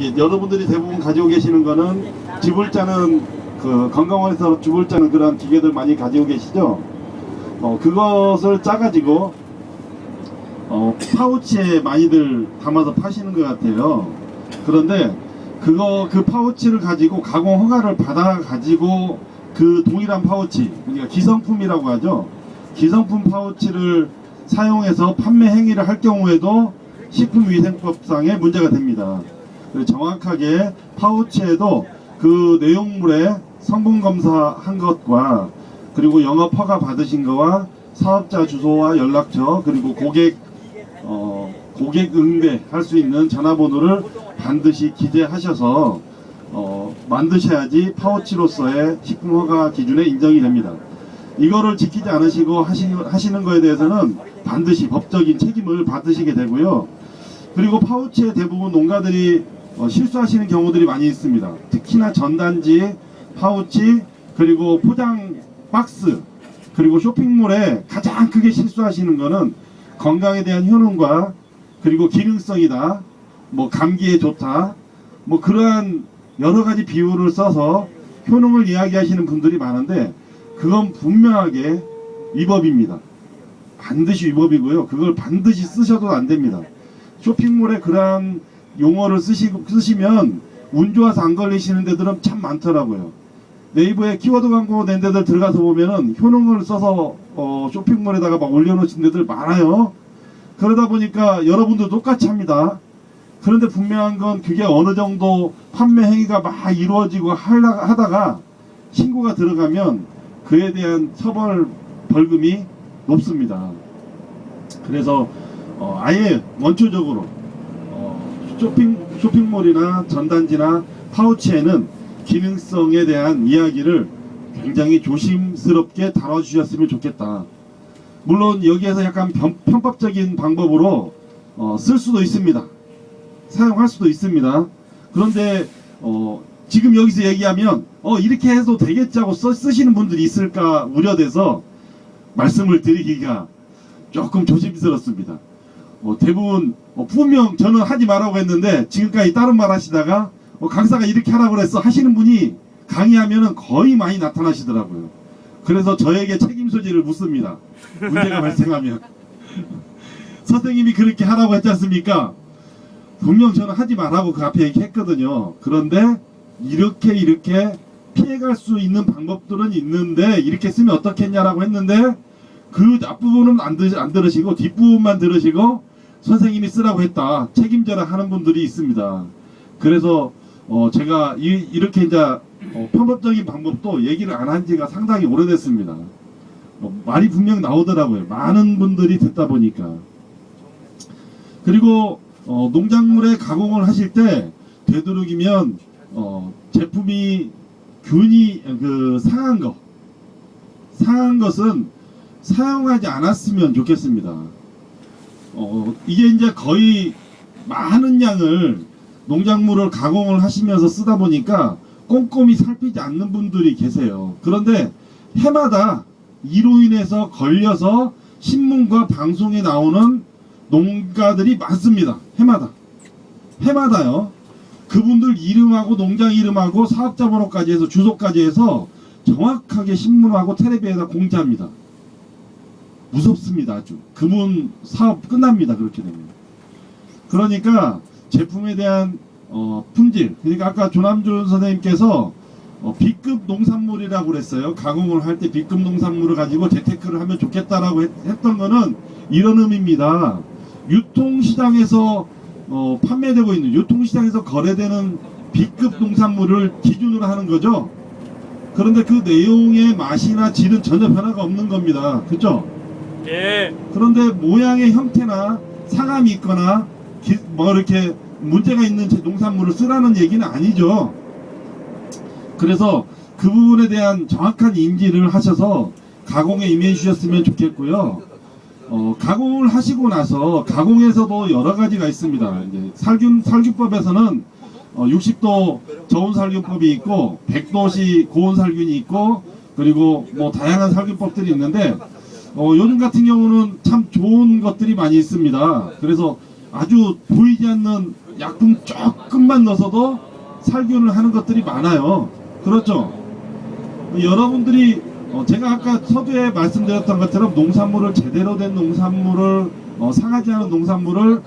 저기 여러분들이 대부분 가지고 계시는 거는 즙을 짜는 그 건강원에서 즙을 짜는 그런 기계들 많이 가지고 계시죠. 그것을 짜가지고 파우치에 많이들 담아서 파시는 것 같아요. 그런데 그 파우치를 가지고 가공 허가를 받아 가지고 그 동일한 파우치, 그러니까 기성품이라고 하죠. 기성품 파우치를 사용해서 판매 행위를 할 경우에도 식품위생법상의 문제가 됩니다. 정확하게 파우치에도 그 내용물에 성분 검사한 것과 그리고 영업 허가 받으신 거와 사업자 주소와 연락처 그리고 고객 응대할 수 있는 전화번호를 반드시 기재하셔서 만드셔야지 파우치로서의 식품 허가 기준에 인정이 됩니다. 이거를 지키지 않으시고 하시는 거에 대해서는 반드시 법적인 책임을 받으시게 되고요. 그리고 파우치에 대부분 농가들이 실수하시는 경우들이 많이 있습니다. 특히나 전단지, 파우치, 그리고 포장 박스, 그리고 쇼핑몰에 가장 크게 실수하시는 거는 건강에 대한 효능과 그리고 기능성이다, 뭐 감기에 좋다, 뭐 그러한 여러 가지 비유를 써서 효능을 이야기하시는 분들이 많은데 그건 분명하게 위법입니다. 반드시 위법이고요. 그걸 반드시 쓰셔도 안 됩니다. 쇼핑몰에 그러한 용어를 쓰시면 운 좋아서 안 걸리시는 데들은 참 많더라고요. 네이버에 키워드 광고 낸 데들 들어가서 보면은 효능을 써서 쇼핑몰에다가 막 올려놓으신 데들 많아요. 그러다 보니까 여러분도 똑같이 합니다. 그런데 분명한 건 그게 어느 정도 판매 행위가 막 이루어지고 하다가 신고가 들어가면 그에 대한 처벌 벌금이 높습니다. 그래서 아예 원초적으로 쇼핑몰이나 전단지나 파우치에는 기능성에 대한 이야기를 굉장히 조심스럽게 다뤄주셨으면 좋겠다. 물론 여기에서 약간 편법적인 방법으로 쓸 수도 있습니다. 사용할 수도 있습니다. 그런데 지금 여기서 얘기하면 이렇게 해도 되겠지 하고 쓰시는 분들이 있을까 우려돼서 말씀을 드리기가 조금 조심스럽습니다. 대부분 분명 저는 하지 말라고 했는데 지금까지 다른 말 하시다가 강사가 이렇게 하라고 그랬어 하시는 분이 강의하면은 거의 많이 나타나시더라고요. 그래서 저에게 책임 소지를 묻습니다. 문제가 발생하면 선생님이 그렇게 하라고 했지 않습니까? 분명 저는 하지 말라고 그 앞에 얘기했거든요. 그런데 이렇게 피해갈 수 있는 방법들은 있는데 이렇게 쓰면 어떻겠냐라고 했는데 그 앞부분은 안 들으시고 뒷부분만 들으시고 선생님이 쓰라고 했다 책임져라 하는 분들이 있습니다. 그래서 제가 이렇게 이제 편법적인 방법도 얘기를 안 한 지가 상당히 오래됐습니다. 말이 분명 나오더라고요. 많은 분들이 듣다 보니까. 그리고 농작물에 가공을 하실 때 되도록이면 제품이 균이 상한 것은 사용하지 않았으면 좋겠습니다. 이게 이제 거의 많은 양을 농작물을 가공을 하시면서 쓰다 보니까 꼼꼼히 살피지 않는 분들이 계세요. 그런데 해마다 이로 인해서 걸려서 신문과 방송에 나오는 농가들이 많습니다. 해마다요. 그분들 이름하고 농장 이름하고 사업자 번호까지 해서 주소까지 해서 정확하게 신문하고 텔레비에다 공지합니다. 무섭습니다. 아주. 그분 사업 끝납니다. 그렇게 되면. 그러니까 제품에 대한 품질, 그러니까 아까 조남준 선생님께서 B급 농산물이라고 그랬어요. 가공을 할 때 B급 농산물을 가지고 재테크를 하면 좋겠다라고 했던 거는 이런 의미입니다. 유통시장에서 판매되고 있는, 유통시장에서 거래되는 B급 농산물을 기준으로 하는 거죠. 그런데 그 내용의 맛이나 질은 전혀 변화가 없는 겁니다. 그렇죠? 예. 그런데 모양의 형태나 상함이 있거나 이렇게 문제가 있는 농산물을 쓰라는 얘기는 아니죠. 그래서 그 부분에 대한 정확한 인지를 하셔서 가공에 임해 주셨으면 좋겠고요. 가공을 하시고 나서 가공에서도 여러 가지가 있습니다. 이제 살균법에서는 60도 저온 살균법이 있고 100도씨 고온 살균이 있고 그리고 뭐 다양한 살균법들이 있는데 요즘 같은 경우는 참 좋은 것들이 많이 있습니다. 그래서 아주 보이지 않는 약품 조금만 넣어서도 살균을 하는 것들이 많아요. 그렇죠? 여러분들이 제가 아까 서두에 말씀드렸던 것처럼 농산물을 제대로 된 농산물을 상하지 않은 농산물을